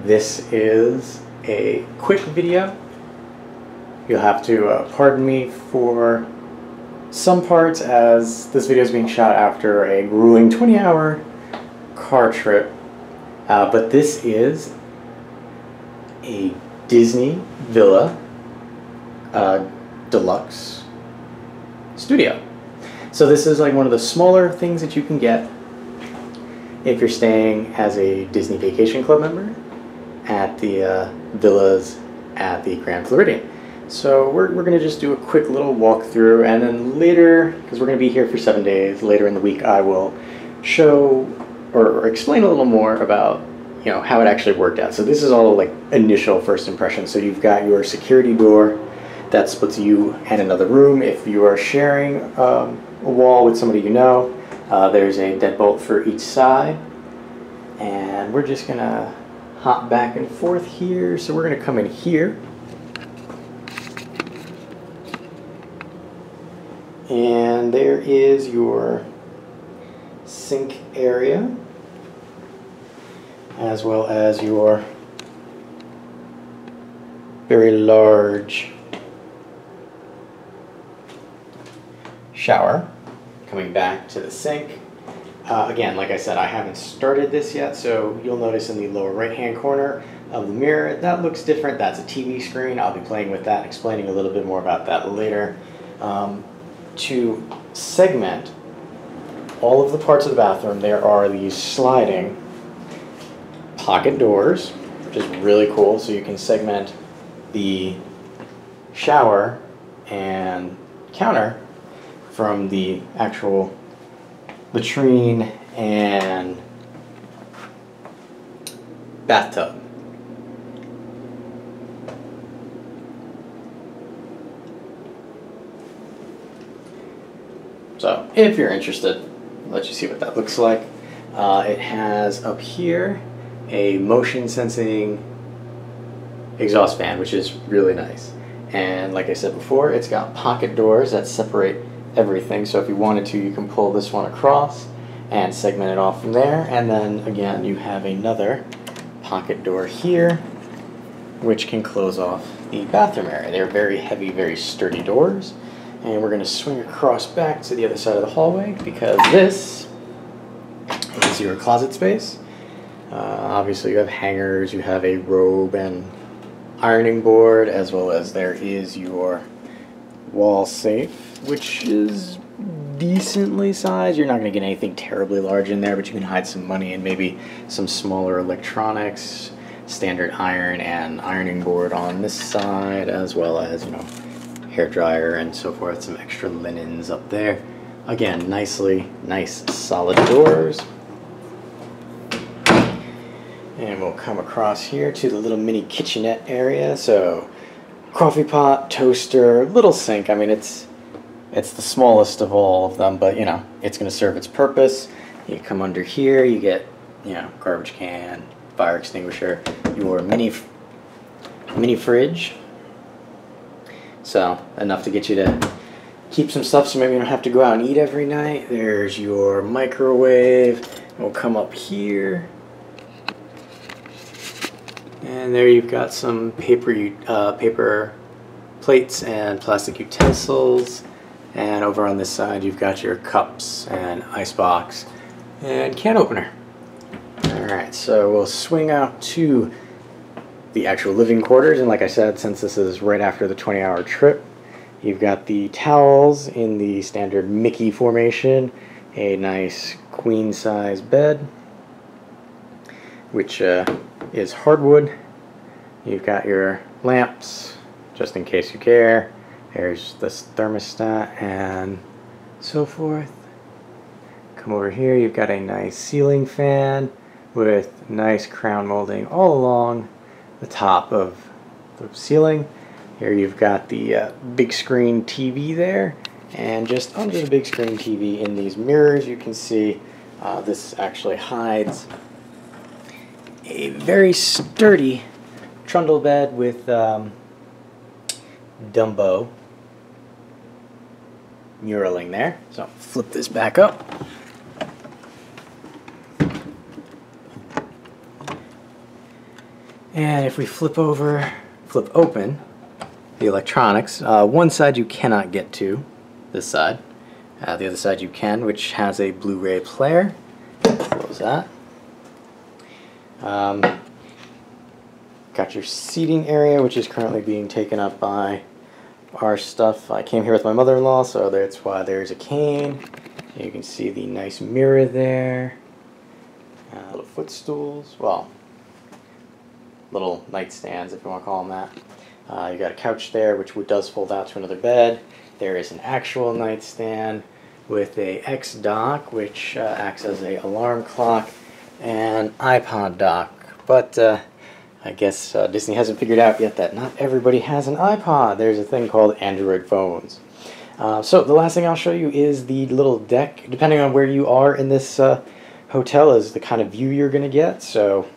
This is a quick video. You'll have to pardon me for some parts, as this video is being shot after a grueling 20-hour car trip. But this is a Disney Villa Deluxe studio. So this is like one of the smaller things that you can get if you're staying as a Disney Vacation Club member at the villas at the Grand Floridian. So we're going to just do a quick little walkthrough, and then later, because we're going to be here for 7 days, later in the week I will show or explain a little more about how it actually worked out. So this is all like initial first impressions. So you've got your security door that splits you and another room. If you are sharing a wall with somebody there's a deadbolt for each side, and we're just gonna hop back and forth here. So we're gonna come in here, and there is your sink area, as well as your very large shower. Coming back to the sink, again, like I said, I haven't started this yet, so you'll notice in the lower right hand corner of the mirror, that looks different. That's a TV screen. I'll be playing with that, explaining a little bit more about that later. To segment all of the parts of the bathroom, there are these sliding pocket doors, which is really cool. So you can segment the shower and counter from the actual latrine and bathtub. So if you're interested, I'll let you see what that looks like. It has up here a motion sensing exhaust fan, which is really nice. And like I said before, it's got pocket doors that separate everything. So if you wanted to, you can pull this one across and segment it off from there. And then again, you have another pocket door here, which can close off the bathroom area. They're very heavy, very sturdy doors. And we're going to swing across back to the other side of the hallway, because this is your closet space. Obviously you have hangers, you have a robe and ironing board, as well as there is your wall safe, which is decently sized. You're not going to get anything terribly large in there, but you can hide some money and maybe some smaller electronics, standard iron and ironing board on this side, as well as hair dryer and so forth, some extra linens up there. Again, nice solid doors. And we'll come across here to the little mini kitchenette area. So coffee pot, toaster, little sink. I mean, it's the smallest of all of them, but it's going to serve its purpose. You come under here, you get garbage can, fire extinguisher, your mini fridge. So enough to get you to keep some stuff, so maybe you don't have to go out and eat every night. There's your microwave. We'll come up here, and there you've got some paper plates and plastic utensils. And over on this side, you've got your cups and ice box and can opener. Alright, so we'll swing out to the actual living quarters. And like I said, since this is right after the 20-hour trip, you've got the towels in the standard Mickey formation, a nice queen-size bed, which is hardwood. You've got your lamps, just in case you care. There's this thermostat and so forth. Come over here, you've got a nice ceiling fan with nice crown molding all along the top of the ceiling. Here you've got the big screen TV there, and just under the big screen TV in these mirrors you can see this actually hides a very sturdy trundle bed with Dumbo muraling there. So flip this back up. And if we flip open the electronics, one side you cannot get to, this side. The other side you can, which has a Blu-ray player. Close that. Got your seating area, which is currently being taken up by our stuff. I came here with my mother-in-law, so that's why there's a cane. You can see the nice mirror there. Little footstools, well, little nightstands if you want to call them that. You got a couch there, which does fold out to another bed. There is an actual nightstand with a X dock, which acts as a alarm clock, and iPod dock. But I guess Disney hasn't figured out yet that not everybody has an iPod. There's a thing called Android phones. So the last thing I'll show you is the little deck. Depending on where you are in this hotel is the kind of view you're going to get. So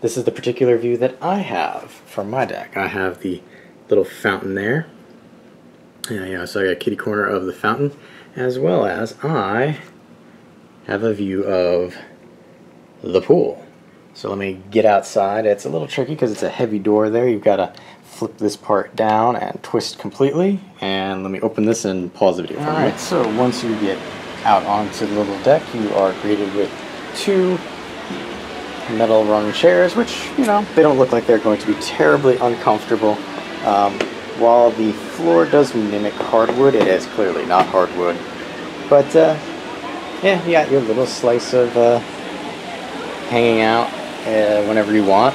this is the particular view that I have from my deck. I have the little fountain there. Yeah, so I got a kitty corner of the fountain, as well as I have a view of the pool. So let me get outside. It's a little tricky because it's a heavy door there. You've got to flip this part down and twist completely. And let me open this and pause the video for a minute. Alright, so once you get out onto the little deck, you are greeted with two metal rung chairs, which, you know, they don't look like they're going to be terribly uncomfortable. While the floor does mimic hardwood, it is clearly not hardwood. But, yeah, you got your little slice of hanging out whenever you want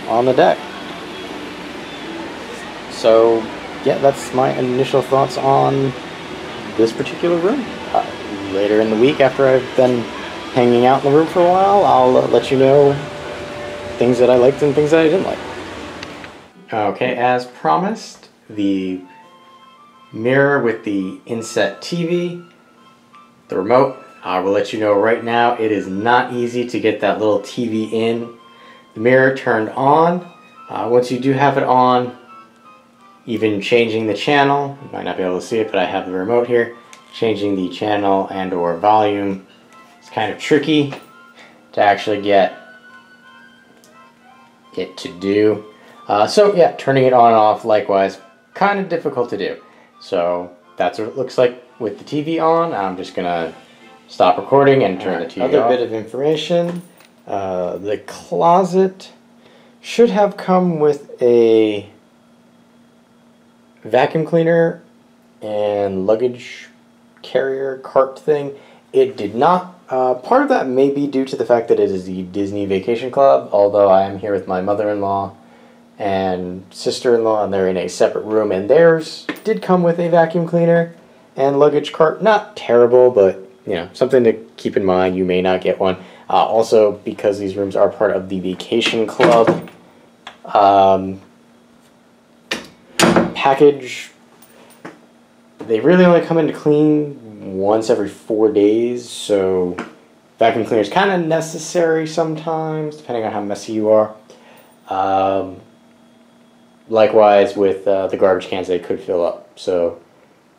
on the deck. So, yeah, that's my initial thoughts on this particular room. Later in the week, after I've been hanging out in the room for a while, I'll let you know things that I liked and things that I didn't like. Okay, as promised, the mirror with the inset TV, the remote. I will let you know right now, it is not easy to get that little TV in. The mirror turned on. Once you do have it on, even changing the channel, you might not be able to see it, but I have the remote here. Changing the channel and or volume, it's kind of tricky to actually get it to do. So yeah, turning it on and off likewise, kind of difficult to do. So that's what it looks like with the TV on. I'm just gonna stop recording and turn the TV off. Another bit of information, the closet should have come with a vacuum cleaner and luggage carrier cart thing. It did not. Part of that may be due to the fact that it is the Disney Vacation Club, although I am here with my mother-in-law and sister-in-law, and they're in a separate room, and theirs did come with a vacuum cleaner and luggage cart. Not terrible, but you know, something to keep in mind. You may not get one. Also, because these rooms are part of the Vacation Club package, they really only come in to clean once every 4 days, so vacuum cleaner is kind of necessary sometimes, depending on how messy you are. Likewise with the garbage cans, they could fill up, so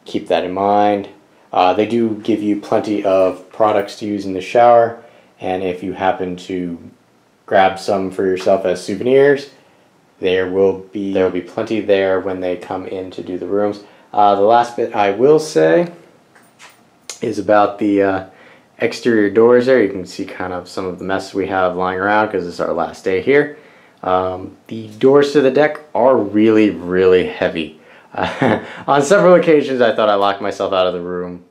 keep that in mind. They do give you plenty of products to use in the shower, and if you happen to grab some for yourself as souvenirs, there will be plenty there when they come in to do the rooms. The last bit I will say is about the exterior doors there. You can see kind of some of the mess we have lying around because it's our last day here. The doors to the deck are really, really heavy. On several occasions I thought I locked myself out of the room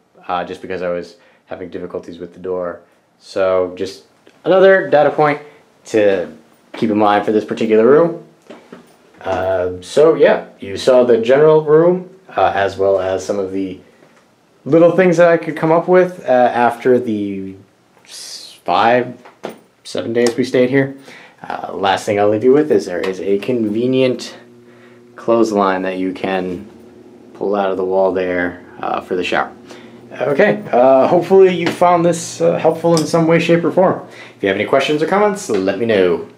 just because I was having difficulties with the door. So just another data point to keep in mind for this particular room. So yeah, you saw the general room as well as some of the little things that I could come up with after the 5-7 days we stayed here. Last thing I'll leave you with is there is a convenient clothesline that you can pull out of the wall there for the shower. Okay, hopefully you found this helpful in some way, shape, or form. If you have any questions or comments, let me know.